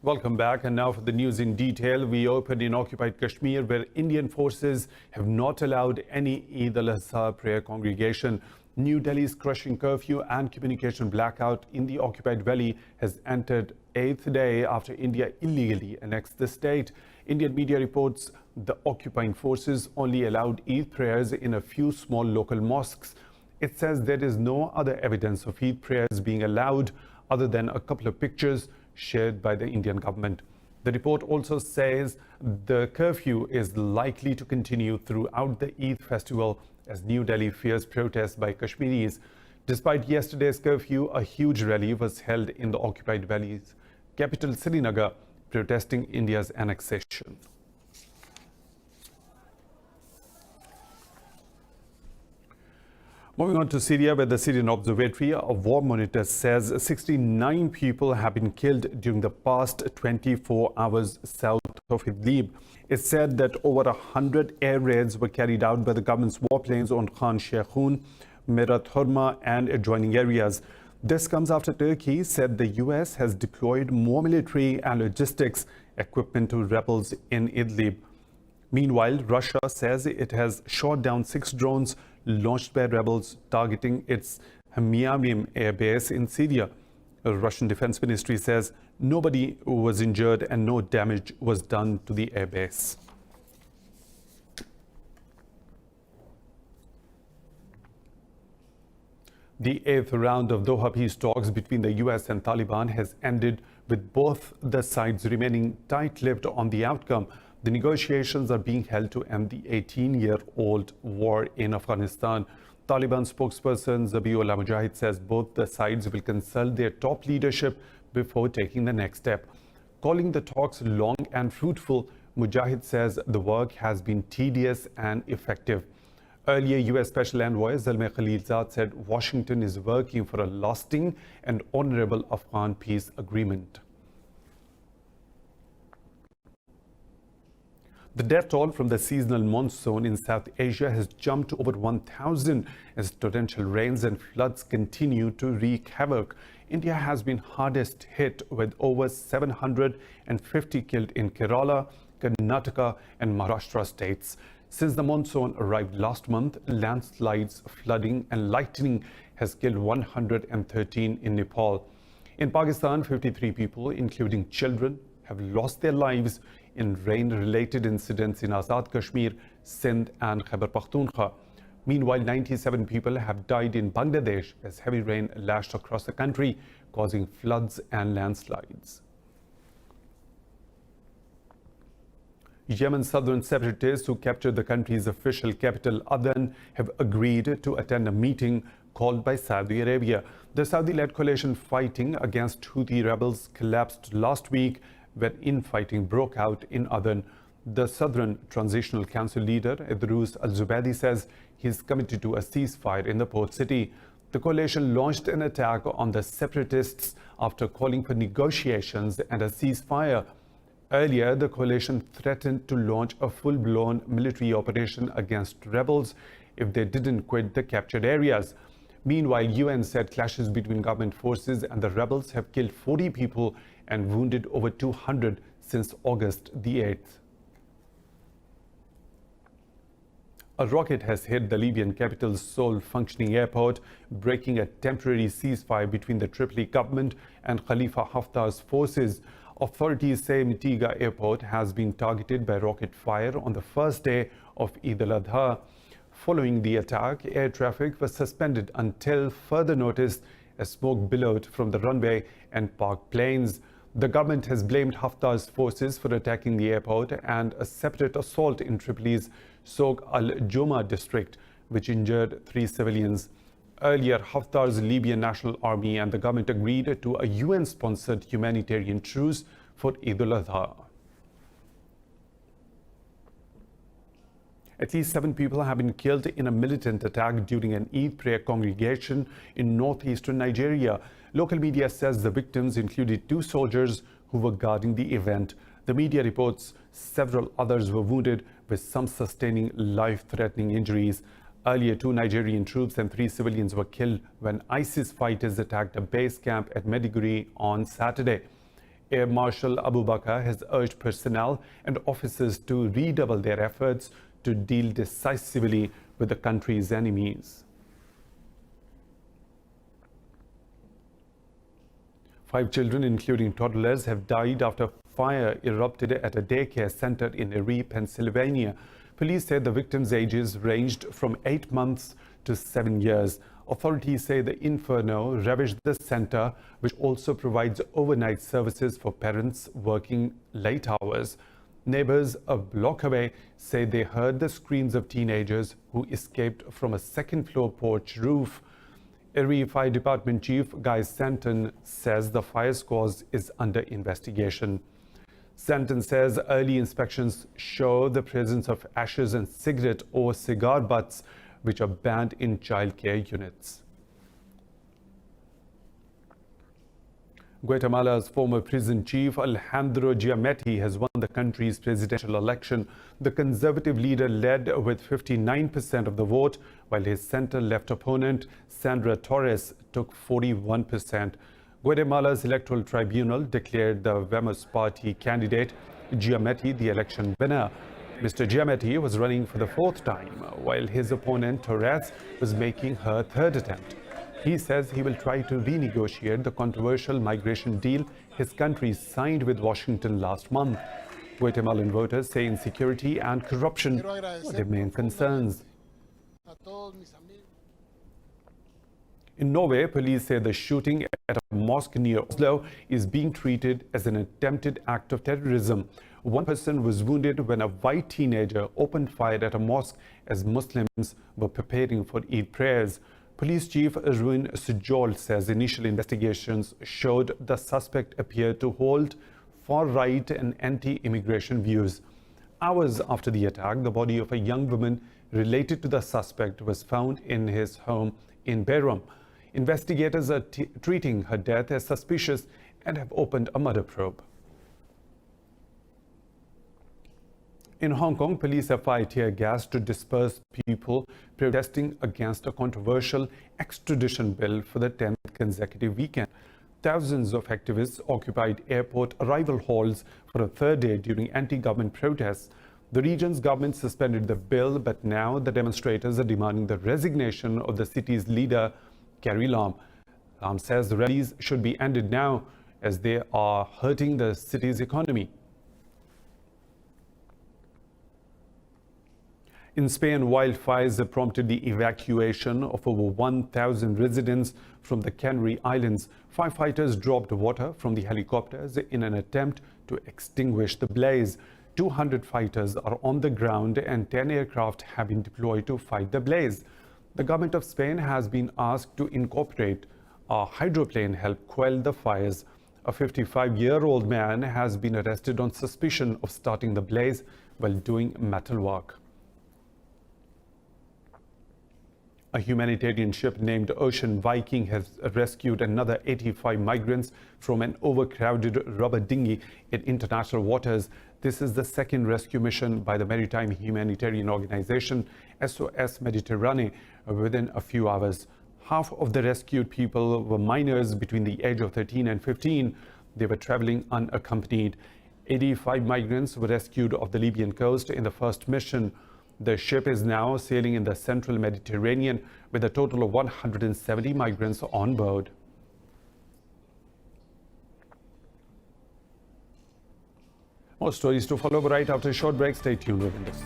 Welcome back. And now for the news in detail. We open in occupied Kashmir, where Indian forces have not allowed any Eid al-Adha prayer congregation. New Delhi's crushing curfew and communication blackout in the occupied valley has entered 8th day after India illegally annexed the state. Indian media reports the occupying forces only allowed Eid prayers in a few small local mosques. It says there is no other evidence of Eid prayers being allowed other than a couple of pictures shared by the Indian government. The report also says the curfew is likely to continue throughout the Eid festival as New Delhi fears protests by Kashmiris. Despite yesterday's curfew, a huge rally was held in the occupied valley's capital Srinagar, protesting India's annexation. Moving on to Syria, where the Syrian Observatory, a war monitor, says 69 people have been killed during the past 24 hours south of Idlib. It said that over 100 air raids were carried out by the government's warplanes on Khan Sheikhoun, Merat Horma and adjoining areas. This comes after Turkey said the US has deployed more military and logistics equipment to rebels in Idlib. Meanwhile, Russia says it has shot down 6 drones launched by rebels targeting its Hmeimim air base in Syria. The Russian Defense Ministry says nobody was injured and no damage was done to the air base. The 8th round of Doha peace talks between the US and Taliban has ended with both the sides remaining tight-lipped on the outcome. The negotiations are being held to end the 18-year-old war in Afghanistan. Taliban spokesperson Zabiullah Mujahid says both the sides will consult their top leadership before taking the next step. Calling the talks long and fruitful, Mujahid says the work has been tedious and effective. Earlier, US Special Envoy Zalmay Khalilzad said Washington is working for a lasting and honorable Afghan peace agreement. The death toll from the seasonal monsoon in South Asia has jumped to over 1,000 as torrential rains and floods continue to wreak havoc. India has been hardest hit with over 750 killed in Kerala, Karnataka and Maharashtra states. Since the monsoon arrived last month, landslides, flooding and lightning has killed 113 in Nepal. In Pakistan, 53 people, including children, have lost their lives in rain-related incidents in Azad Kashmir, Sindh and Khyber Pakhtunkhwa. Meanwhile, 97 people have died in Bangladesh as heavy rain lashed across the country, causing floods and landslides. Yemen's southern separatists who captured the country's official capital, Aden, have agreed to attend a meeting called by Saudi Arabia. The Saudi-led coalition fighting against Houthi rebels collapsed last week when infighting broke out in Aden. The Southern Transitional Council leader, Idrus al-Zubaydi, says he is committed to a ceasefire in the port city. The coalition launched an attack on the separatists after calling for negotiations and a ceasefire. Earlier, the coalition threatened to launch a full-blown military operation against rebels if they didn't quit the captured areas. Meanwhile, UN said clashes between government forces and the rebels have killed 40 people and wounded over 200 since August the 8th. A rocket has hit the Libyan capital's sole functioning airport, breaking a temporary ceasefire between the Tripoli government and Khalifa Haftar's forces. Authorities say Mitiga Airport has been targeted by rocket fire on the first day of Eid al-Adha. Following the attack, air traffic was suspended until further notice as smoke billowed from the runway and parked planes. The government has blamed Haftar's forces for attacking the airport and a separate assault in Tripoli's Souk al-Joma district, which injured 3 civilians. Earlier, Haftar's Libyan National Army and the government agreed to a UN-sponsored humanitarian truce for Eid al-Adha. At least 7 people have been killed in a militant attack during an Eid prayer congregation in northeastern Nigeria. Local media says the victims included 2 soldiers who were guarding the event. The media reports several others were wounded, with some sustaining life-threatening injuries. Earlier, 2 Nigerian troops and 3 civilians were killed when ISIS fighters attacked a base camp at Maiduguri on Saturday. Air Marshal Abu Bakr has urged personnel and officers to redouble their efforts to deal decisively with the country's enemies. 5 children, including toddlers, have died after fire erupted at a daycare center in Erie, Pennsylvania. Police said the victims' ages ranged from 8 months to 7 years. Authorities say the inferno ravaged the center, which also provides overnight services for parents working late hours. Neighbors a block away say they heard the screams of teenagers who escaped from a second-floor porch roof. Erie Fire Department Chief Guy Stanton says the fire's cause is under investigation. Stanton says early inspections show the presence of ashes and cigarette or cigar butts, which are banned in childcare units. Guatemala's former prison chief Alejandro Giammattei has won the country's presidential election. The conservative leader led with 59% of the vote, while his center-left opponent Sandra Torres took 41%. Guatemala's electoral tribunal declared the Vamos party candidate Giammattei the election winner. Mr. Giammattei was running for the 4th time, while his opponent Torres was making her 3rd attempt. He says he will try to renegotiate the controversial migration deal his country signed with Washington last month. Guatemalan voters say insecurity and corruption are their main concerns. In Norway, police say the shooting at a mosque near Oslo is being treated as an attempted act of terrorism. One person was wounded when a white teenager opened fire at a mosque as Muslims were preparing for Eid prayers. Police Chief Erwin Sujol says initial investigations showed the suspect appeared to hold far-right and anti-immigration views. Hours after the attack, the body of a young woman related to the suspect was found in his home in Bærum. Investigators are treating her death as suspicious and have opened a murder probe. In Hong Kong, police have fired tear gas to disperse people protesting against a controversial extradition bill for the 10th consecutive weekend. Thousands of activists occupied airport arrival halls for a 3rd day during anti-government protests. The region's government suspended the bill, but now the demonstrators are demanding the resignation of the city's leader, Carrie Lam. Lam says the rallies should be ended now as they are hurting the city's economy. In Spain, wildfires have prompted the evacuation of over 1,000 residents from the Canary Islands. Firefighters dropped water from the helicopters in an attempt to extinguish the blaze. 200 fighters are on the ground and 10 aircraft have been deployed to fight the blaze. The government of Spain has been asked to incorporate a hydroplane help quell the fires. A 55-year-old man has been arrested on suspicion of starting the blaze while doing metal work. A humanitarian ship named Ocean Viking has rescued another 85 migrants from an overcrowded rubber dinghy in international waters. This is the second rescue mission by the maritime humanitarian organization SOS Mediterranean within a few hours. Half of the rescued people were minors between the age of 13 and 15. They were traveling unaccompanied. 85 migrants were rescued off the Libyan coast in the first mission. The ship is now sailing in the central Mediterranean with a total of 170 migrants on board. More stories to follow right after a short break. Stay tuned with Indus.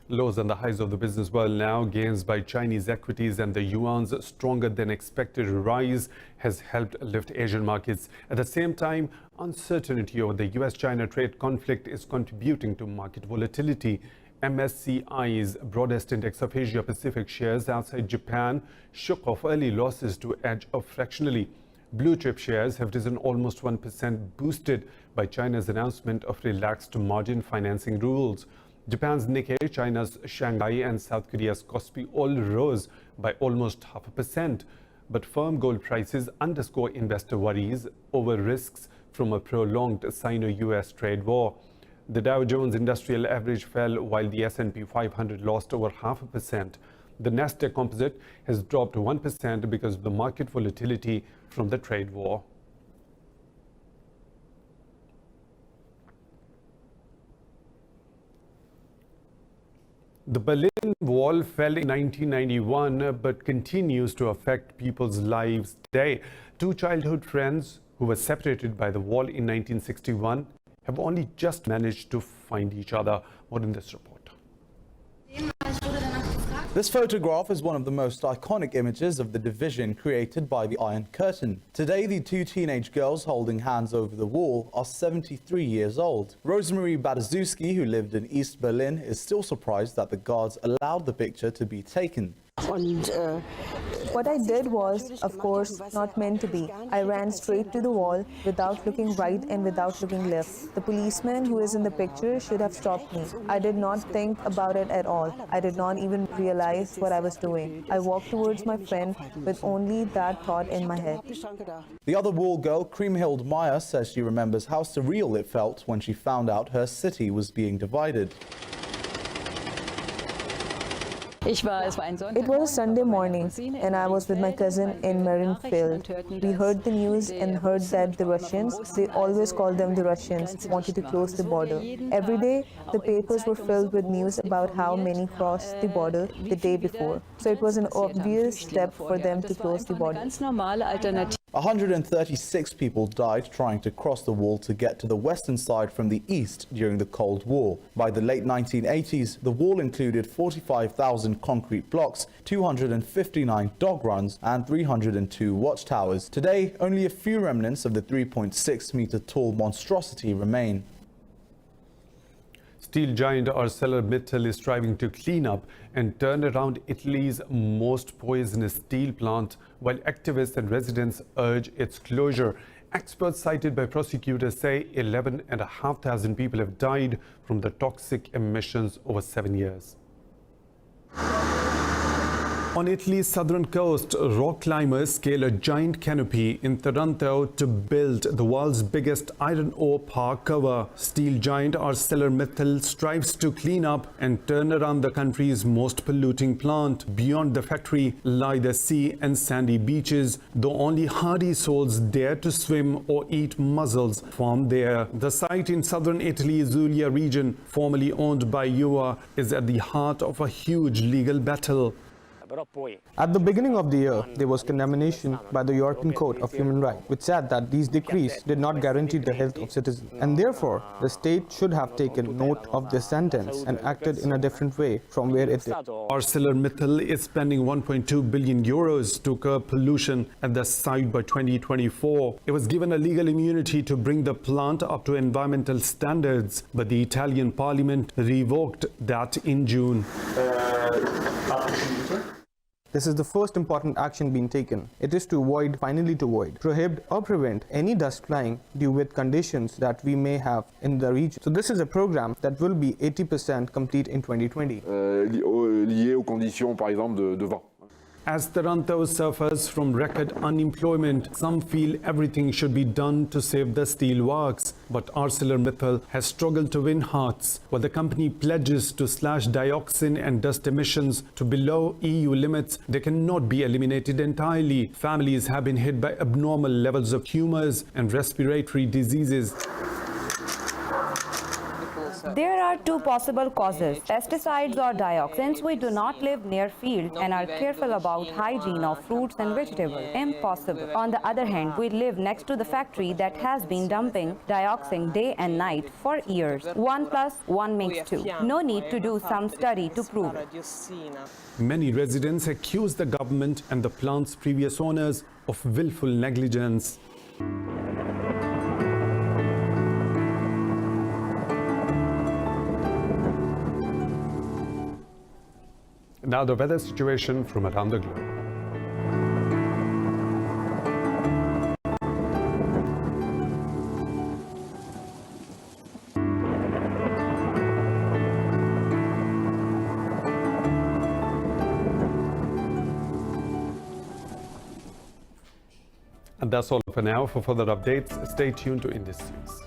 Lows and the highs of the business world now. Gains by Chinese equities and the yuan's stronger than expected rise has helped lift Asian markets. At the same time, uncertainty over the US-China trade conflict is contributing to market volatility. MSCI's broadest index of Asia-Pacific shares outside Japan shook off early losses to edge up fractionally. Blue chip shares have risen almost 1%, boosted by China's announcement of relaxed margin financing rules. Japan's Nikkei, China's Shanghai and South Korea's Kospi all rose by almost 0.5%. But firm gold prices underscore investor worries over risks from a prolonged Sino-US trade war. The Dow Jones Industrial Average fell while the S&P 500 lost over 0.5%. The Nasdaq Composite has dropped 1% because of the market volatility from the trade war. The Berlin Wall fell in 1991 but continues to affect people's lives today. Two childhood friends who were separated by the wall in 1961 have only just managed to find each other. More in this report. This photograph is one of the most iconic images of the division created by the Iron Curtain. Today, the two teenage girls holding hands over the wall are 73 years old. Rosemarie Badaszewski, who lived in East Berlin, is still surprised that the guards allowed the picture to be taken. What I did was, of course, not meant to be. I ran straight to the wall without looking right and without looking left. The policeman who is in the picture should have stopped me. I did not think about it at all. I did not even realize what I was doing. I walked towards my friend with only that thought in my head. The other wall girl, Kriemhild Meyer, says she remembers how surreal it felt when she found out her city was being divided. It was a Sunday morning and I was with my cousin in Marienfeld. We heard the news and heard that the Russians, they always call them the Russians, wanted to close the border. Every day, the papers were filled with news about how many crossed the border the day before. So it was an obvious step for them to close the border. 136 people died trying to cross the wall to get to the western side from the east during the Cold War. By the late 1980s, the wall included 45,000 concrete blocks, 259 dog runs, and 302 watchtowers. Today, only a few remnants of the 3.6-meter tall monstrosity remain. Steel giant ArcelorMittal is striving to clean up and turn around Italy's most poisonous steel plant, while activists and residents urge its closure. Experts cited by prosecutors say 11,500 people have died from the toxic emissions over 7 years. On Italy's southern coast, rock climbers scale a giant canopy in Taranto to build the world's biggest iron ore park cover. Steel giant ArcelorMittal strives to clean up and turn around the country's most polluting plant. Beyond the factory lie the sea and sandy beaches, though only hardy souls dare to swim or eat mussels from there. The site in southern Italy's Zulia region, formerly owned by UA, is at the heart of a huge legal battle. At the beginning of the year, there was condemnation by the European Court of Human Rights, which said that these decrees did not guarantee the health of citizens, and therefore the state should have taken note of this sentence and acted in a different way from where it did. ArcelorMittal is spending 1.2 billion euros to curb pollution at the site by 2024. It was given a legal immunity to bring the plant up to environmental standards, but the Italian parliament revoked that in June. This is the first important action being taken. It is to prohibit or prevent any dust flying due with conditions that we may have in the region. So this is a program that will be 80% complete in 2020. Lié aux conditions, par exemple, de vent. As Taranto suffers from record unemployment, some feel everything should be done to save the steel works. But ArcelorMittal has struggled to win hearts. While the company pledges to slash dioxin and dust emissions to below EU limits, they cannot be eliminated entirely. Families have been hit by abnormal levels of tumors and respiratory diseases. There are two possible causes, pesticides or dioxins. Since we do not live near fields and are careful about hygiene of fruits and vegetables, impossible. On the other hand, we live next to the factory that has been dumping dioxin day and night for years. 1 + 1 makes 2. No need to do some study to prove it. Many residents accuse the government and the plant's previous owners of willful negligence. Now the weather situation from around the globe. And that's all for now. For further updates, stay tuned to Indus News.